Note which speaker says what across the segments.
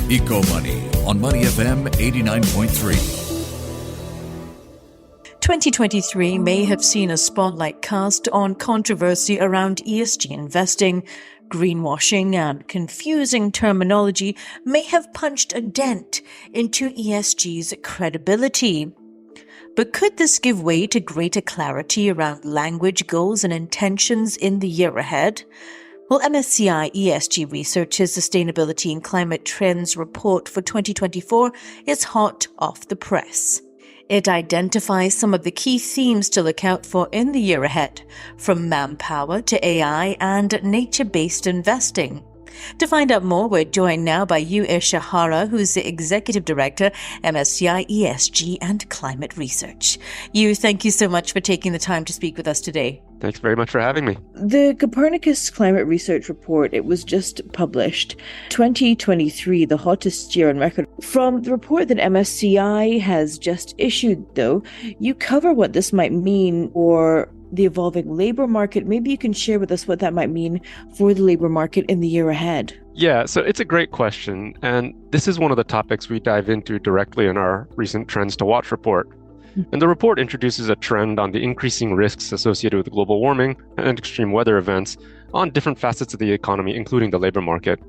Speaker 1: Eco Money on Money FM 89.3.
Speaker 2: 2023 may have seen a spotlight cast on controversy around ESG investing. Greenwashing and confusing terminology may have punched a dent into ESG's credibility. But could this give way to greater clarity around language, goals, and intentions in the year ahead? Well, MSCI ESG Research's Sustainability and Climate Trends report for 2024 is hot off the press. It identifies some of the key themes to look out for in the year ahead, from manpower to AI and nature-based investing. To find out more, we're joined now by Ishihara, who's the Executive Director, MSCI ESG and Climate Research. Thank you so much for taking the time to speak with us today.
Speaker 3: Thanks very much for having me.
Speaker 4: The Copernicus Climate Research Report, it was just published. 2023, the hottest year on record. From the report that MSCI has just issued, though, you cover what this might mean for the evolving labor market. Maybe you can share with us what that might mean for the labor market in the year ahead.
Speaker 3: Yeah, so it's a great question. And this is one of the topics we dive into directly in our recent Trends to Watch report. And the report introduces a trend on the increasing risks associated with global warming and extreme weather events on different facets of the economy, including the labor market.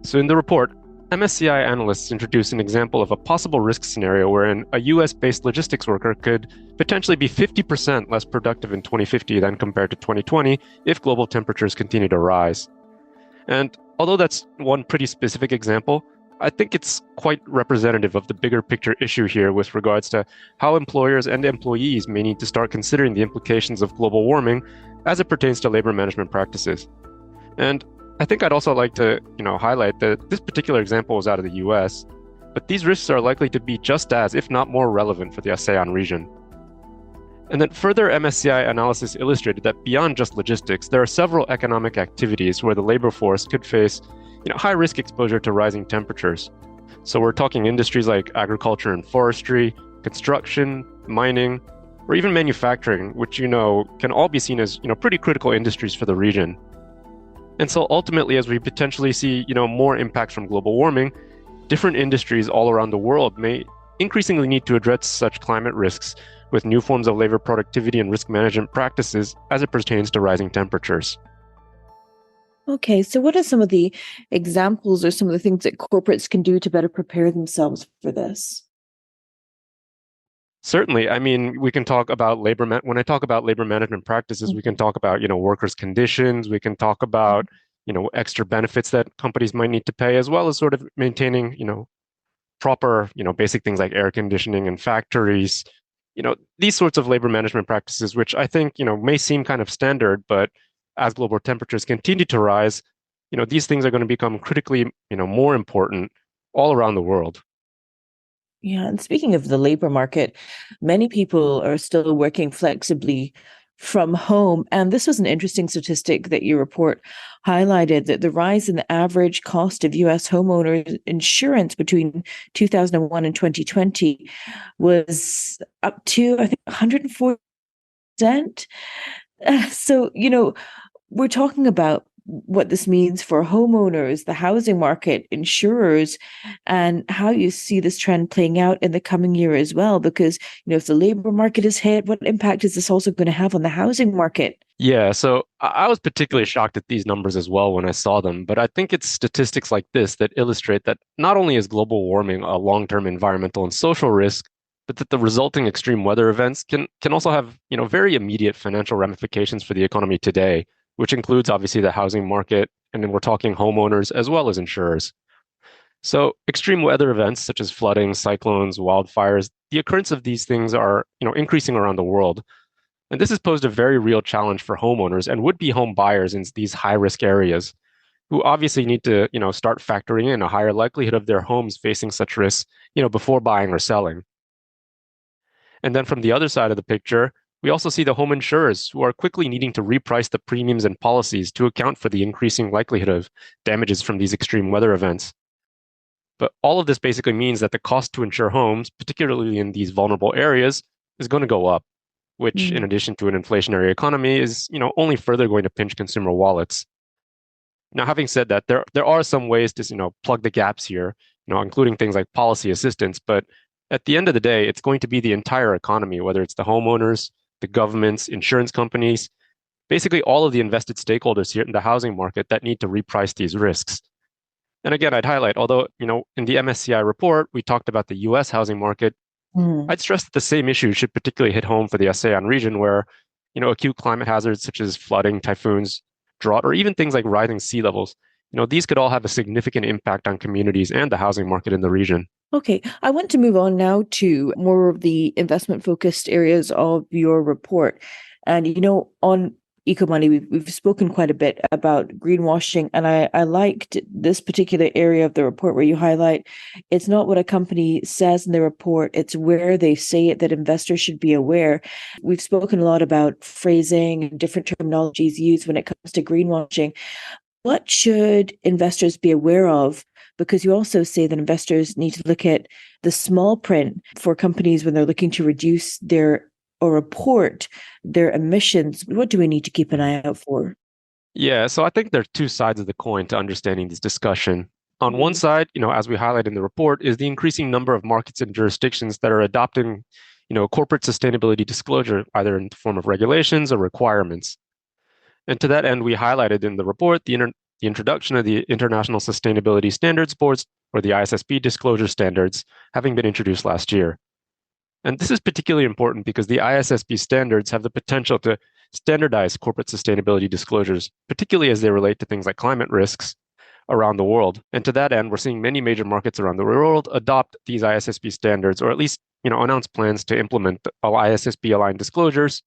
Speaker 3: So in the report, MSCI analysts introduce an example of a possible risk scenario wherein a US-based logistics worker could potentially be 50% less productive in 2050 than compared to 2020 if global temperatures continue to rise. And although that's one pretty specific example, I think it's quite representative of the bigger picture issue here with regards to how employers and employees may need to start considering the implications of global warming as it pertains to labor management practices. And I think I'd also like to, highlight that this particular example was out of the US, but these risks are likely to be just as, if not more relevant for the ASEAN region. And then further MSCI analysis illustrated that beyond just logistics, there are several economic activities where the labor force could face high risk exposure to rising temperatures. So we're talking industries like agriculture and forestry, construction, mining, or even manufacturing, which can all be seen as pretty critical industries for the region. And so ultimately, as we potentially see more impacts from global warming, different industries all around the world may increasingly need to address such climate risks with new forms of labor productivity and risk management practices as it pertains to rising temperatures.
Speaker 4: Okay, so what are some of the examples or some of the things that corporates can do to better prepare themselves for this?
Speaker 3: Certainly. I mean, we can talk about when I talk about labor management practices, we can talk about, workers' conditions. We can talk about, extra benefits that companies might need to pay, as well as sort of maintaining, proper, basic things like air conditioning in factories, these sorts of labor management practices, which I think, may seem kind of standard, but as global temperatures continue to rise, these things are going to become critically, more important all around the world.
Speaker 4: Yeah, and speaking of the labor market, many people are still working flexibly from home. And this was an interesting statistic that your report highlighted, that the rise in the average cost of US homeowners insurance between 2001 and 2020 was up to, I think, 104%. So, we're talking about what this means for homeowners, the housing market, insurers, and how you see this trend playing out in the coming year as well. Because, if the labor market is hit, what impact is this also going to have on the housing market?
Speaker 3: Yeah, so I was particularly shocked at these numbers as well when I saw them. But I think it's statistics like this that illustrate that not only is global warming a long-term environmental and social risk, but that the resulting extreme weather events can also have, very immediate financial ramifications for the economy today, which includes obviously the housing market, and then we're talking homeowners as well as insurers. So extreme weather events such as flooding, cyclones, wildfires, the occurrence of these things are, increasing around the world. And this has posed a very real challenge for homeowners and would-be home buyers in these high-risk areas, who obviously need to, start factoring in a higher likelihood of their homes facing such risks, before buying or selling. And then from the other side of the picture, we also see the home insurers who are quickly needing to reprice the premiums and policies to account for the increasing likelihood of damages from these extreme weather events. But all of this basically means that the cost to insure homes, particularly in these vulnerable areas, is going to go up, which in addition to an inflationary economy is, only further going to pinch consumer wallets. Now, having said that, there are some ways to, plug the gaps here. including things like policy assistance. But at the end of the day, it's going to be the entire economy, whether it's the homeowners, the governments, insurance companies, basically all of the invested stakeholders here in the housing market that need to reprice these risks. And again, I'd highlight, although, in the MSCI report, we talked about the US housing market, I'd stress that the same issue should particularly hit home for the ASEAN region where, acute climate hazards such as flooding, typhoons, drought, or even things like rising sea levels, these could all have a significant impact on communities and the housing market in the region.
Speaker 4: Okay, I want to move on now to more of the investment-focused areas of your report. And, on EcoMoney, we've spoken quite a bit about greenwashing, and I liked this particular area of the report where you highlight it's not what a company says in the report, it's where they say it that investors should be aware. We've spoken a lot about phrasing and different terminologies used when it comes to greenwashing. What should investors be aware of? Because you also say that investors need to look at the small print for companies when they're looking to reduce or report their emissions. What do we need to keep an eye out for?
Speaker 3: Yeah, so I think there are two sides of the coin to understanding this discussion. On one side, as we highlight in the report, is the increasing number of markets and jurisdictions that are adopting, corporate sustainability disclosure, either in the form of regulations or requirements. And to that end, we highlighted in the report the introduction of the International Sustainability Standards Boards, or the ISSB disclosure standards, having been introduced last year. And this is particularly important because the ISSB standards have the potential to standardize corporate sustainability disclosures, particularly as they relate to things like climate risks around the world. And to that end, we're seeing many major markets around the world adopt these ISSB standards, or at least announce plans to implement all ISSB-aligned disclosures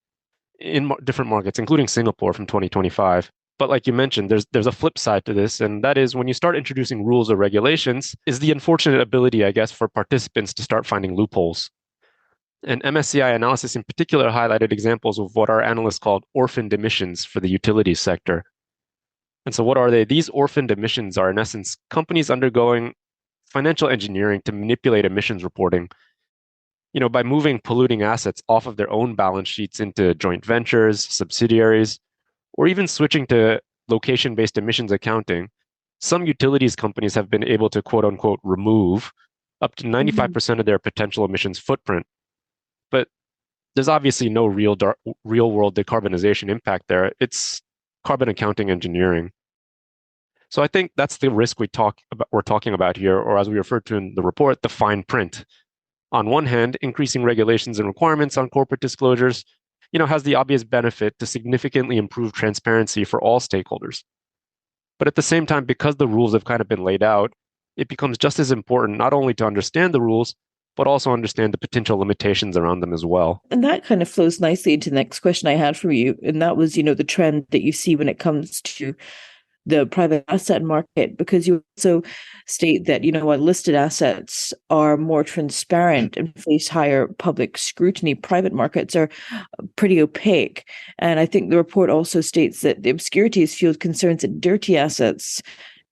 Speaker 3: in different markets, including Singapore from 2025. But like you mentioned, there's a flip side to this, and that is when you start introducing rules or regulations, is the unfortunate ability, I guess, for participants to start finding loopholes. And MSCI analysis in particular highlighted examples of what our analysts called orphaned emissions for the utilities sector. And so what are they? These orphaned emissions are, in essence, companies undergoing financial engineering to manipulate emissions reporting, by moving polluting assets off of their own balance sheets into joint ventures, subsidiaries, or even switching to location-based emissions accounting. Some utilities companies have been able to, quote unquote, remove up to 95% of their potential emissions footprint. But there's obviously no real world decarbonization impact there. It's carbon accounting engineering. So I think that's the risk we're talking about here, or as we referred to in the report, the fine print. On one hand, increasing regulations and requirements on corporate disclosures, has the obvious benefit to significantly improve transparency for all stakeholders. But at the same time, because the rules have kind of been laid out, it becomes just as important not only to understand the rules, but also understand the potential limitations around them as well.
Speaker 4: And that kind of flows nicely into the next question I had for you. And that was, the trend that you see when it comes to the private asset market, because you also state that, listed assets are more transparent and face higher public scrutiny. Private markets are pretty opaque. And I think the report also states that the obscurity has fueled concerns that dirty assets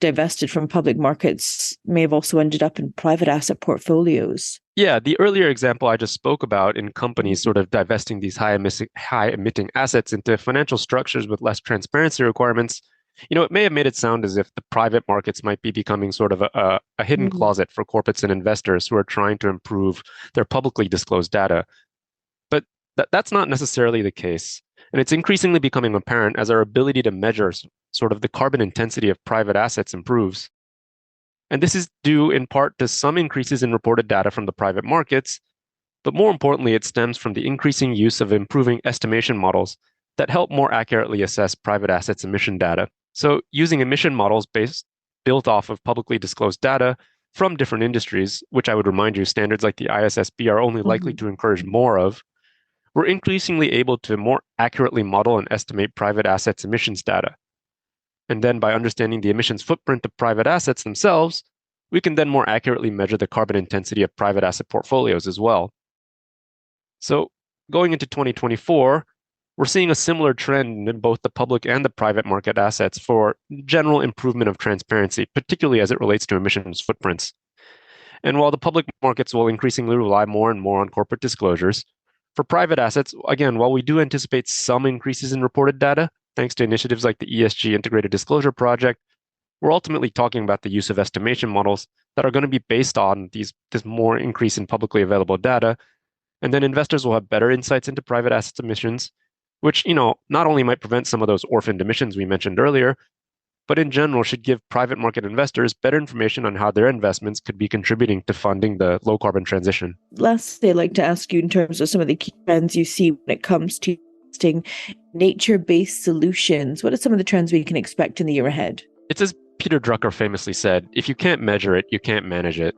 Speaker 4: divested from public markets may have also ended up in private asset portfolios.
Speaker 3: Yeah, the earlier example I just spoke about in companies sort of divesting these high emitting assets into financial structures with less transparency requirements, it may have made it sound as if the private markets might be becoming sort of a hidden closet for corporates and investors who are trying to improve their publicly disclosed data. But that's not necessarily the case. And it's increasingly becoming apparent as our ability to measure sort of the carbon intensity of private assets improves. And this is due in part to some increases in reported data from the private markets, but more importantly, it stems from the increasing use of improving estimation models that help more accurately assess private assets emission data. So using emission models built off of publicly disclosed data from different industries, which I would remind you, standards like the ISSB are only likely to encourage more of, we're increasingly able to more accurately model and estimate private assets emissions data. And then by understanding the emissions footprint of private assets themselves, we can then more accurately measure the carbon intensity of private asset portfolios as well. So going into 2024, we're seeing a similar trend in both the public and the private market assets for general improvement of transparency, particularly as it relates to emissions footprints. And while the public markets will increasingly rely more and more on corporate disclosures, for private assets, again, while we do anticipate some increases in reported data, thanks to initiatives like the ESG Integrated Disclosure Project, we're ultimately talking about the use of estimation models that are going to be based on this more increase in publicly available data. And then investors will have better insights into private assets emissions, which, not only might prevent some of those orphaned emissions we mentioned earlier, but in general should give private market investors better information on how their investments could be contributing to funding the low carbon transition.
Speaker 4: Lastly, I'd like to ask you in terms of some of the key trends you see when it comes to investing nature-based solutions. What are some of the trends we can expect in the year ahead?
Speaker 3: It's as Peter Drucker famously said, if you can't measure it, you can't manage it.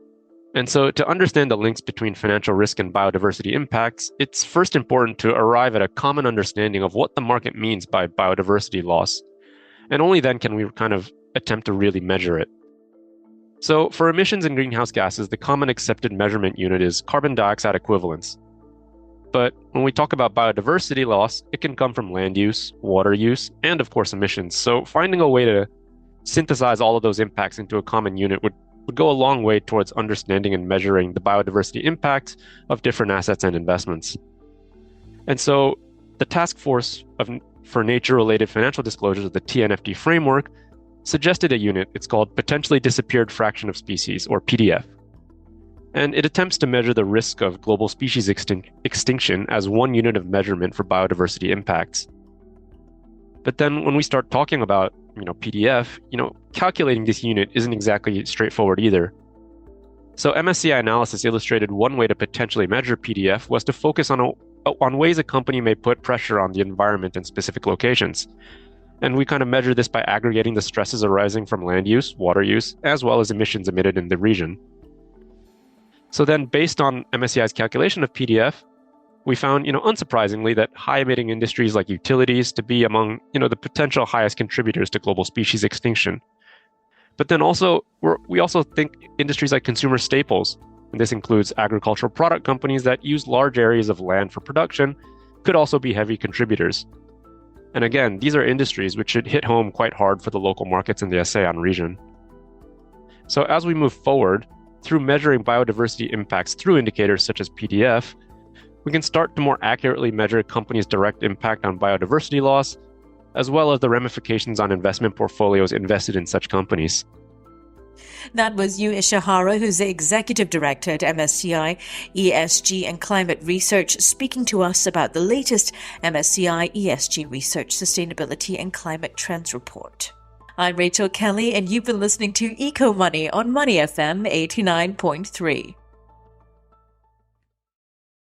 Speaker 3: And so to understand the links between financial risk and biodiversity impacts, it's first important to arrive at a common understanding of what the market means by biodiversity loss. And only then can we kind of attempt to really measure it. So for emissions and greenhouse gases, the common accepted measurement unit is carbon dioxide equivalents. But when we talk about biodiversity loss, it can come from land use, water use, and of course emissions. So finding a way to synthesize all of those impacts into a common unit would go a long way towards understanding and measuring the biodiversity impacts of different assets and investments. And so the Task Force for Nature-Related Financial Disclosures, the TNFD framework, suggested a unit. It's called Potentially Disappeared Fraction of Species, or PDF. And it attempts to measure the risk of global species extinction as one unit of measurement for biodiversity impacts. But then when we start talking about PDF, calculating this unit isn't exactly straightforward either. So MSCI analysis illustrated one way to potentially measure PDF was to focus on ways a company may put pressure on the environment in specific locations. And we kind of measure this by aggregating the stresses arising from land use, water use, as well as emissions emitted in the region. So then based on MSCI's calculation of PDF, we found, unsurprisingly, that high-emitting industries like utilities to be among, the potential highest contributors to global species extinction. But then we also think industries like consumer staples, and this includes agricultural product companies that use large areas of land for production, could also be heavy contributors. And again, these are industries which should hit home quite hard for the local markets in the ASEAN region. So as we move forward, through measuring biodiversity impacts through indicators such as PDF, we can start to more accurately measure companies' direct impact on biodiversity loss, as well as the ramifications on investment portfolios invested in such companies.
Speaker 2: That was Yu Ishihara, who's the Executive Director at MSCI ESG and Climate Research, speaking to us about the latest MSCI ESG Research Sustainability and Climate Trends Report. I'm Rachel Kelly, and you've been listening to Eco Money on Money FM 89.3.